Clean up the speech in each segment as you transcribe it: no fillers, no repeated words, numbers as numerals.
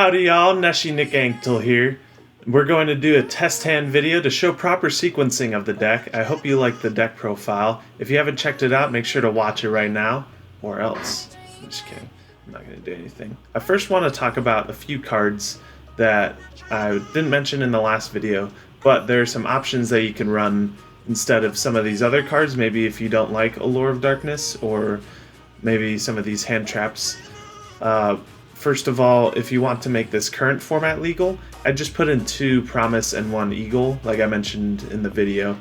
Howdy y'all, NESHY Nick Anktel here. We're going to do a test hand video to show proper sequencing of the deck. I hope you like the deck profile. If you haven't checked it out, make sure to watch it right now, or else. I'm just kidding. I'm not going to do anything. I first want to talk about a few cards that I didn't mention in the last video, but there are some options that you can run instead of some of these other cards. Maybe if you don't like Allure of Darkness, or maybe some of these hand traps. First of all, if you want to make this current format legal, I just put in 2 Promise and 1 Eagle, like I mentioned in the video.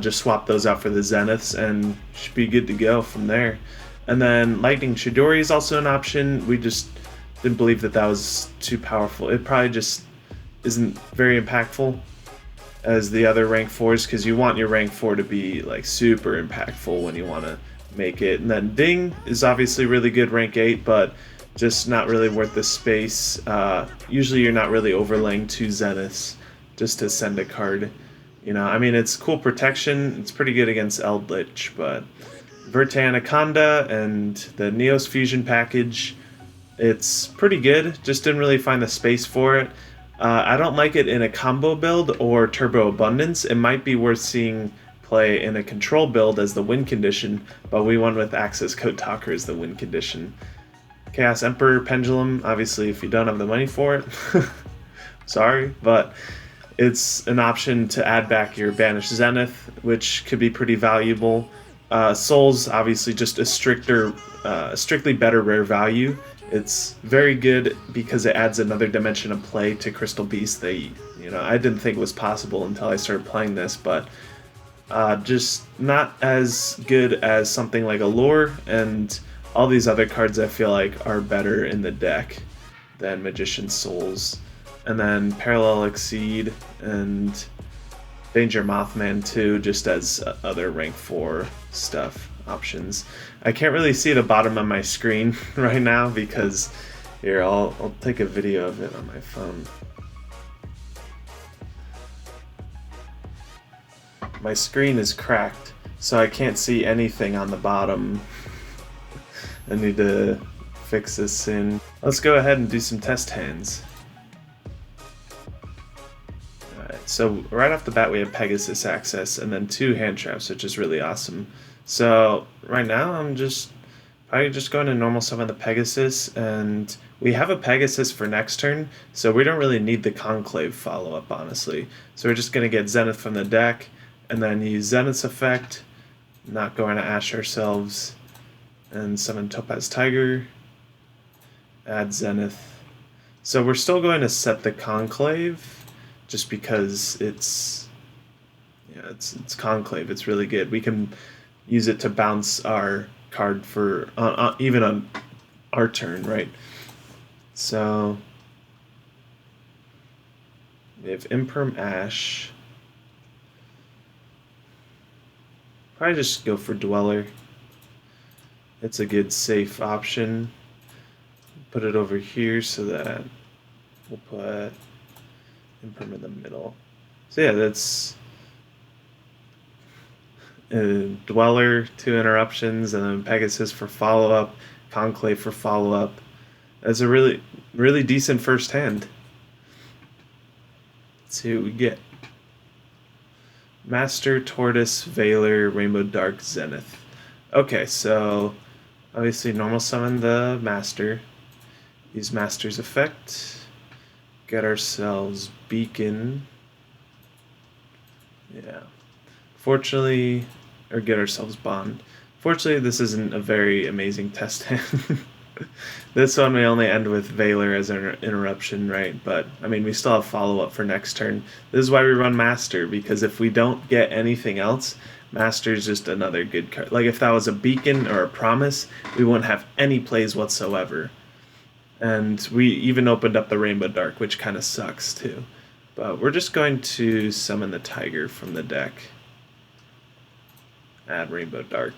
Just swap those out for the Zeniths and should be good to go from there. And then Lightning Chidori is also an option. We just didn't believe that that was too powerful. It probably just isn't very impactful as the other rank 4s, because you want your rank 4 to be like super impactful when you want to make it. And then Ding is obviously really good rank 8, but just not really worth the space. Usually you're not really overlaying 2 Zeniths just to send a card. You know, I mean, it's cool protection. It's pretty good against Eldritch, but Verte Anaconda and the Neos Fusion package, it's pretty good. Just didn't really find the space for it. I don't like it in a combo build or Turbo Abundance. It might be worth seeing play in a control build as the win condition, but we went with Access Code Talker as the win condition. Chaos Emperor Pendulum, obviously if you don't have the money for it, sorry, but it's an option to add back your Banished Zenith, which could be pretty valuable. Souls, obviously just a strictly better rare value. It's very good because it adds another dimension of play to Crystal Beast that, you know, I didn't think was possible until I started playing this, but just not as good as something like Allure, and all these other cards I feel like are better in the deck than Magician's Souls. And then Parallel Exceed and Danger Mothman too, just as other rank 4 stuff options. I can't really see the bottom of my screen right now because here, I'll take a video of it on my phone. My screen is cracked, so I can't see anything on the bottom. I need to fix this soon. Let's go ahead and do some test hands. Alright, so right off the bat we have Pegasus access and then 2 hand traps, which is really awesome. So right now I'm probably just going to normal summon the Pegasus, and we have a Pegasus for next turn, so we don't really need the Conclave follow-up, honestly. So we're just going to get Zenith from the deck, and then use Zenith's effect, not going to Ash ourselves, and summon Topaz Tiger, add Zenith. So we're still going to set the Conclave, just because it's Conclave. It's really good. We can use it to bounce our card for even on our turn, right? So we have Imperm Ash. Probably just go for Dweller. It's a good safe option. Put it over here so that we'll put Imperm in the middle. So yeah, that's Dweller, 2 interruptions, and then Pegasus for follow-up, Conclave for follow-up. That's a really, really decent first hand. Let's see what we get. Master, Tortoise, Veiler, Rainbow Dark, Zenith. Okay, so obviously normal summon the Master. Use Master's effect. Get ourselves Beacon. Yeah. Fortunately, or get ourselves Bond. Fortunately, this isn't a very amazing test hand. This one we only end with Veiler as an interruption, right? But, I mean, we still have follow-up for next turn. This is why we run Master, because if we don't get anything else, Master is just another good card. Like, if that was a Beacon or a Promise, we wouldn't have any plays whatsoever. And we even opened up the Rainbow Dark, which kind of sucks, too. But we're just going to summon the Tiger from the deck. Add Rainbow Dark.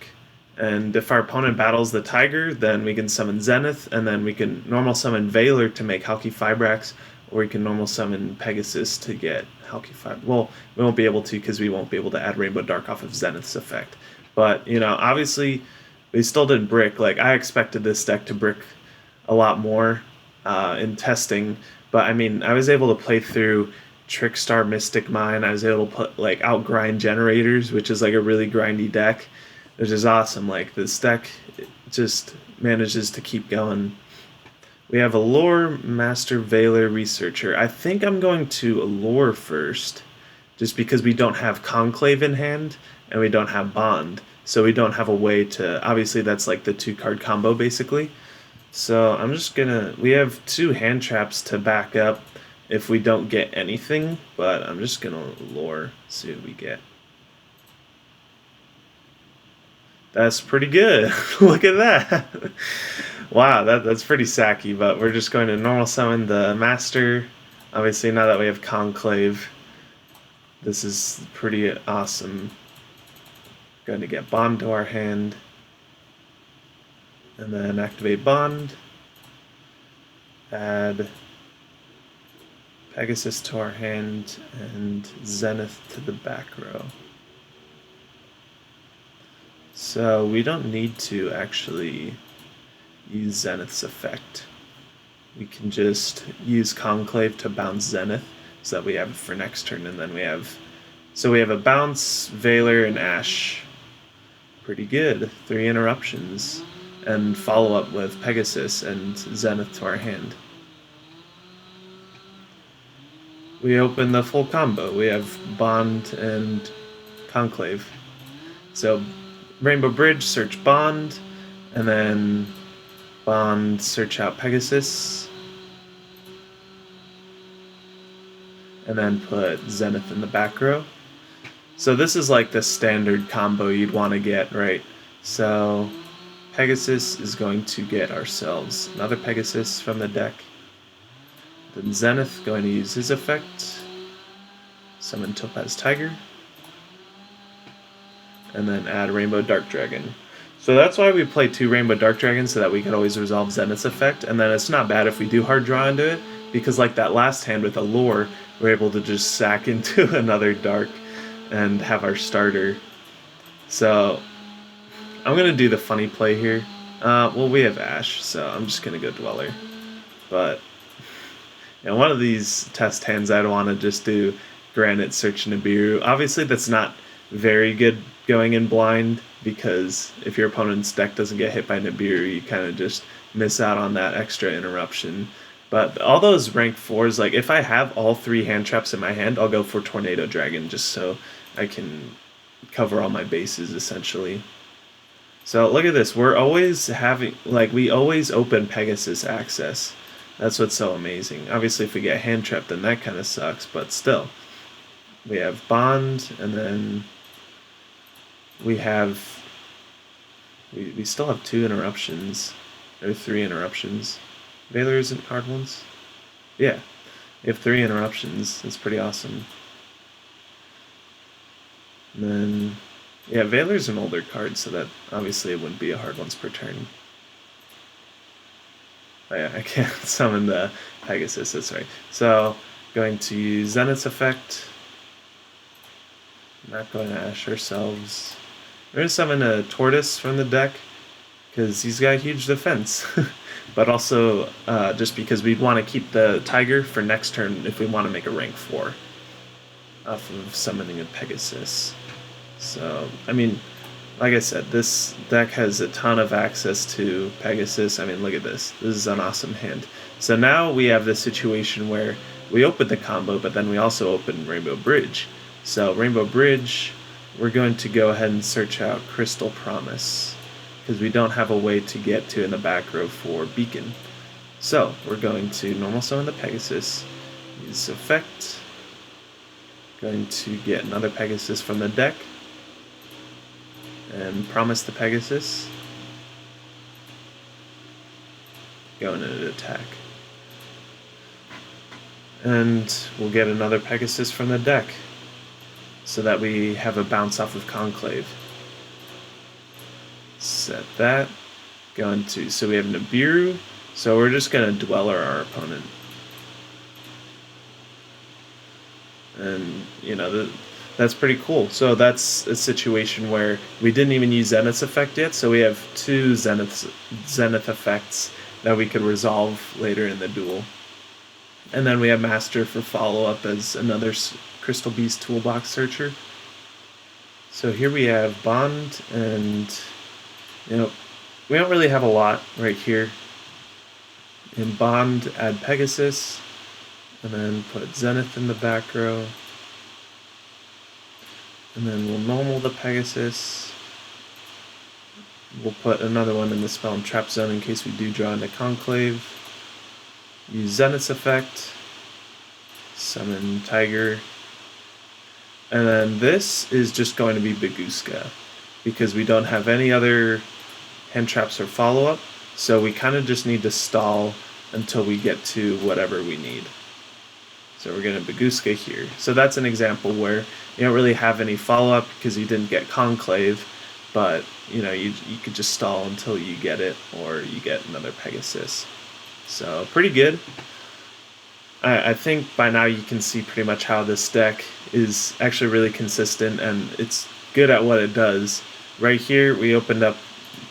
And if our opponent battles the Tiger, then we can summon Zenith, and then we can normal summon Veiler to make Halki Fibrax, or we can normal summon Pegasus to get Halki Fibrax. Well, we won't be able to because we won't be able to add Rainbow Dark off of Zenith's effect. But, you know, obviously, we still did brick. Like, I expected this deck to brick a lot more in testing, But I mean, I was able to play through Trickstar Mystic Mine. I was able to put like outgrind Generators, which is like a really grindy deck, which is awesome. Like this deck just manages to keep going. We have Allure, Master, Veiler, Researcher. I think I'm going to Allure first, just because we don't have Conclave in hand, and we don't have Bond. So we don't have a way to... Obviously, that's like the 2-card combo, basically. So I'm just gonna... We have 2 hand traps to back up if we don't get anything, but I'm just gonna Allure, see what we get. That's pretty good. Look at that. Wow, that's pretty sacky, but we're just going to normal summon the Master. Obviously, now that we have Conclave, this is pretty awesome. Going to get Bond to our hand, and then activate Bond, add Pegasus to our hand, and Zenith to the back row. So we don't need to actually use Zenith's effect. We can just use Conclave to bounce Zenith, so that we have it for next turn, and then we have... So we have a bounce, Veiler, and Ash. Pretty good. 3 interruptions. And follow up with Pegasus and Zenith to our hand. We open the full combo. We have Bond and Conclave. So Rainbow Bridge, search Bond, and then Bond, search out Pegasus, and then put Zenith in the back row. So this is like the standard combo you'd want to get, right? So Pegasus is going to get ourselves another Pegasus from the deck. Then Zenith going to use his effect, summon Topaz Tiger, and then add Rainbow Dark Dragon. So that's why we play 2 Rainbow Dark Dragons, so that we can always resolve Zenith's effect, and then it's not bad if we do hard draw into it, because like that last hand with Allure, we're able to just sack into another Dark and have our starter. So I'm going to do the funny play here. Well, we have Ash, so I'm just going to go Dweller. But you know, one of these test hands I'd want to just do Granite, Search Nibiru. Obviously that's not very good going in blind, because if your opponent's deck doesn't get hit by Nibiru, you kind of just miss out on that extra interruption. But all those rank 4s, like if I have all 3 hand traps in my hand, I'll go for Tornado Dragon just so I can cover all my bases essentially. So look at this, we're always having, like we always open Pegasus access. That's what's so amazing. Obviously if we get hand trapped then that kind of sucks, but still. We have Bond, and then we have, we still have 2 interruptions, or 3 interruptions. Veiler isn't hard ones? Yeah, we have 3 interruptions, that's pretty awesome. And then, yeah, Veiler's an older card, so that obviously it wouldn't be a hard ones per turn. Oh yeah, I can't summon the Pegasus, that's right. So, going to use Zenith's effect. Not going to Ash ourselves. We're going to summon a Tortoise from the deck, because he's got huge defense. But also, just because we'd want to keep the Tiger for next turn if we want to make a rank 4 off of summoning a Pegasus. So, I mean, like I said, this deck has a ton of access to Pegasus. I mean, look at this. This is an awesome hand. So now we have this situation where we open the combo, but then we also open Rainbow Bridge. So Rainbow Bridge, we're going to go ahead and search out Crystal Promise, because we don't have a way to get to in the back row for Beacon. So we're going to normal summon the Pegasus, use effect, going to get another Pegasus from the deck, and promise the Pegasus, going into attack. And we'll get another Pegasus from the deck, so that we have a bounce off of Conclave. Set that. Going to, so we have Nibiru, so we're just going to Dweller our opponent. And, you know, that's pretty cool. So that's a situation where we didn't even use Zenith's effect yet, so we have 2 Zenith effects that we could resolve later in the duel. And then we have Master for follow-up as another Crystal Beast toolbox searcher. So here we have Bond, and we don't really have a lot right here. In Bond, add Pegasus, and then put Zenith in the back row. And then we'll normal the Pegasus. We'll put another one in the Spell and Trap Zone in case we do draw into Conclave. Use Zenith's effect. Summon Tiger. And then this is just going to be Baguska, because we don't have any other hand traps or follow-up, so we kind of just need to stall until we get to whatever we need. So we're going to Baguska here. So that's an example where you don't really have any follow-up because you didn't get Conclave, but you could just stall until you get it, or you get another Pegasus. So pretty good. I think by now you can see pretty much how this deck is actually really consistent, and it's good at what it does. Right here we opened up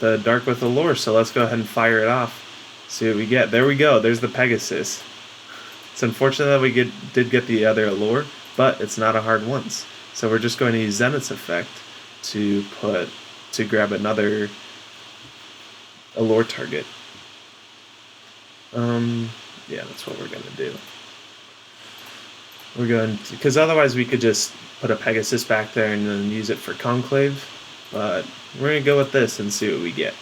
the Dark with Allure, so let's go ahead and fire it off. See what we get. There we go. There's the Pegasus. It's unfortunate that we did get the other Allure, but it's not a hard once. So we're just going to use Zenith's effect to grab another Allure target. Yeah, that's what we're going to do. We're going to, because otherwise we could just put a Pegasus back there and then use it for Conclave, but we're going to go with this and see what we get.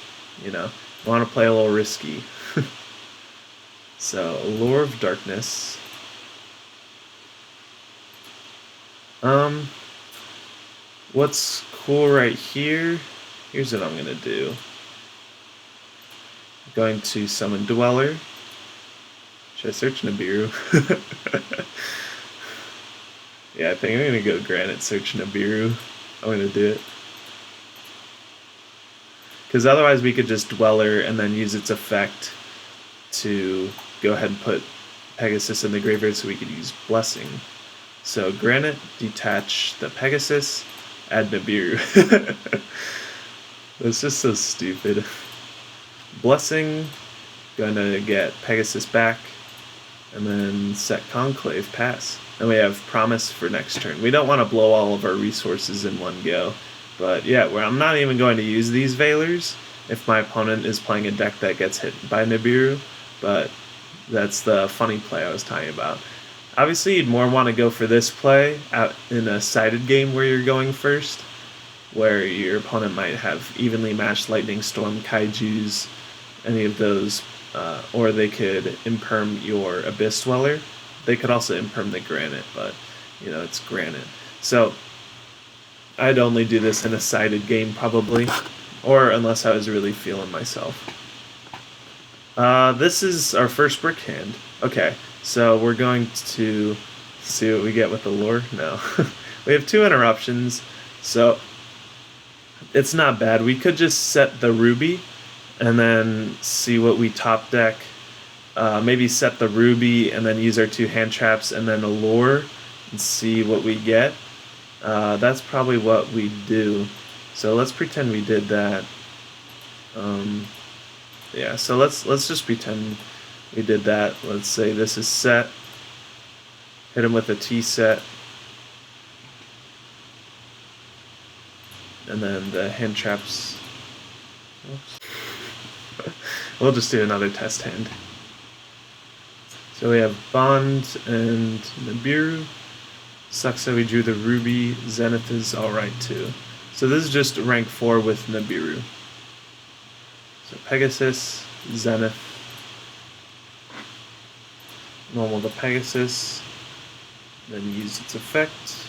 We want to play a little risky. So, Allure of Darkness. What's cool right here, here's what I'm going to do. I'm going to summon Dweller. Should I search Nibiru? Yeah, I think I'm going to go Granite search Nibiru. I'm going to do it. Because otherwise we could just Dweller and then use its effect to go ahead and put Pegasus in the graveyard so we could use Blessing. So Granite, detach the Pegasus, add Nibiru. That's just so stupid. Blessing, gonna get Pegasus back, and then set Conclave, pass. And we have Promise for next turn. We don't want to blow all of our resources in one go. But yeah, I'm not even going to use these Veilers if my opponent is playing a deck that gets hit by Nibiru. But that's the funny play I was talking about. Obviously, you'd more want to go for this play out in a sided game where you're going first, where your opponent might have evenly matched Lightning Storm, Kaijus, any of those, or they could imperm your Abyss Dweller. They could also imperm the Granite, but it's Granite. So I'd only do this in a sided game probably, or unless I was really feeling myself. This is our first brick hand. Okay, so we're going to see what we get with the Allure. No. We have 2 interruptions, so it's not bad. We could just set the Ruby and then see what we top deck. Maybe set the Ruby and then use our 2 hand traps and then Allure and see what we get. That's probably what we do. So let's pretend we did that. Yeah, so let's just pretend we did that. Let's say this is set. Hit him with a T set. And then the hand traps. Oops. We'll just do another test hand. So we have Bond and Nibiru. Sucks that we drew the Ruby. Zenith is alright too. So this is just rank 4 with Nibiru. So Pegasus, Zenith. Normal the Pegasus. Then use its effect.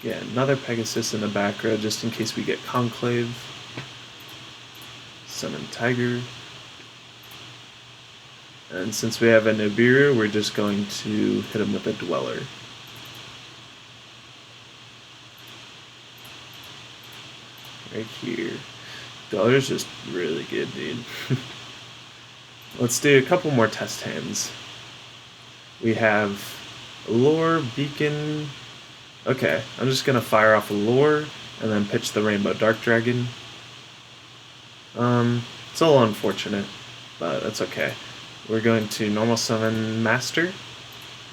Get another Pegasus in the back row just in case we get Conclave. Summon Tiger. And since we have a Nibiru, we're just going to hit him with a Dweller. Right here. Dweller's just really good, dude. Let's do a couple more test hands. We have Allure, Beacon. Okay, I'm just gonna fire off Allure and then pitch the Rainbow Dark Dragon. It's a little unfortunate, but that's okay. we're going to normal summon Master,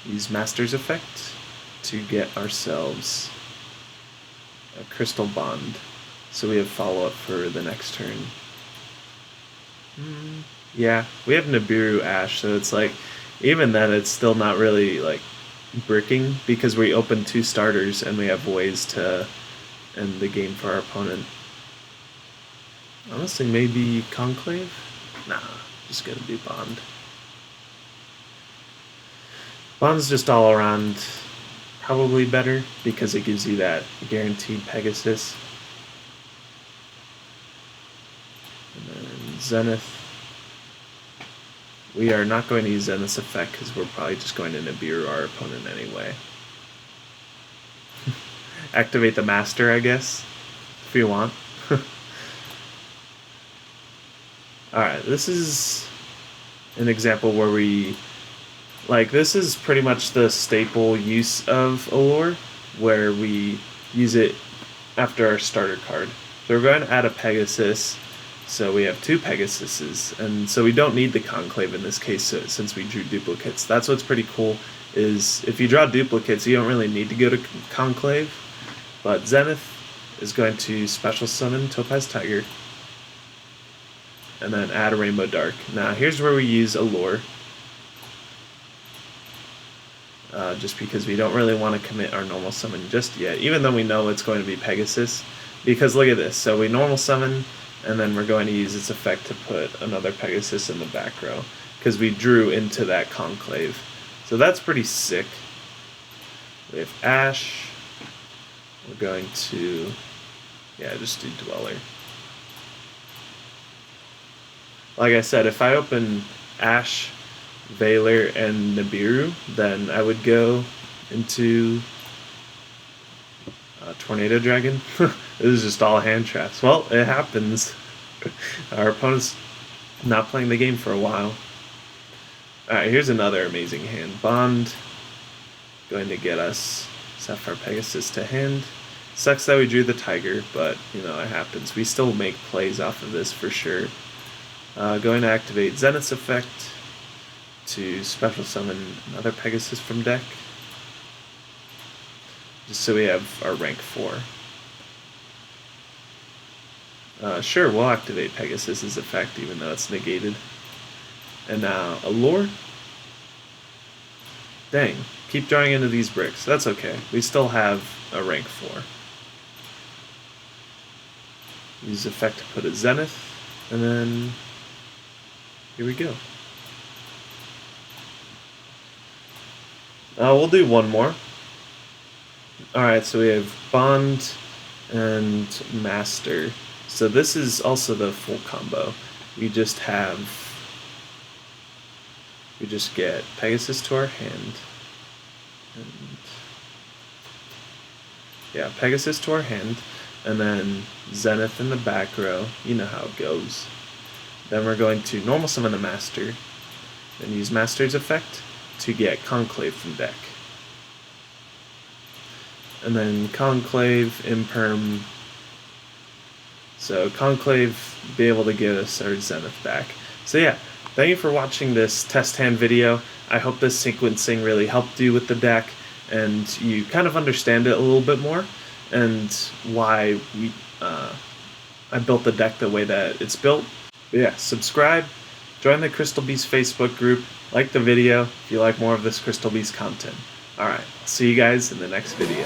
use Master's effect to get ourselves a Crystal Bond, so we have follow-up for the next turn. Yeah, we have Nibiru Ash, so it's like, even then it's still not really like bricking, because we open 2 starters and we have ways to end the game for our opponent. Honestly, maybe Conclave? Nah, just gonna do Bond. Bond's just all around probably better, because it gives you that guaranteed Pegasus. And then Zenith. We are not going to use Zenith's effect because we're probably just going to Nibiru our opponent anyway. Activate the Master, I guess, if you want. Alright, this is an example where we... Like, this is pretty much the staple use of Allure, where we use it after our starter card. So we're going to add a Pegasus, so we have 2 Pegasuses, and so we don't need the Conclave in this case since we drew duplicates. That's what's pretty cool, is if you draw duplicates, you don't really need to go to Conclave, but Zenith is going to special summon Topaz Tiger, and then add a Rainbow Dark. Now here's where we use Allure. Just because we don't really want to commit our normal summon just yet, even though we know it's going to be Pegasus. Because look at this, so we normal summon, and then we're going to use its effect to put another Pegasus in the back row, because we drew into that Conclave. So that's pretty sick. We have Ash. We're going to, yeah, just do Dweller. Like I said, if I open Ash, Valor, and Nibiru, then I would go into Tornado Dragon. This is just all hand traps. Well, it happens. Our opponent's not playing the game for a while. Alright, here's another amazing hand. Bond, going to get us Sapphire Pegasus to hand. Sucks that we drew the Tiger, but, you know, it happens. We still make plays off of this for sure. Going to activate Zenith's effect to special summon another Pegasus from deck, just so we have our rank 4. Sure, we'll activate Pegasus's effect even though it's negated. And now Allure. Dang, keep drawing into these bricks. That's okay, we still have a rank 4. Use effect to put a Zenith, and then here we go. We'll do one more. Alright, so we have Bond and Master. So this is also the full combo. We just get Pegasus to our hand. And yeah, Pegasus to our hand. And then Zenith in the back row. You know how it goes. Then we're going to normal summon the Master. And use Master's effect to get Conclave from deck. And then Conclave, Imperm. So Conclave, be able to get us our Zenith back. So yeah, thank you for watching this test hand video. I hope this sequencing really helped you with the deck, and you kind of understand it a little bit more, and why I built the deck the way that it's built. But yeah, subscribe, join the Crystal Beast Facebook group, like the video if you like more of this Crystal Beast content. Alright, I'll see you guys in the next video.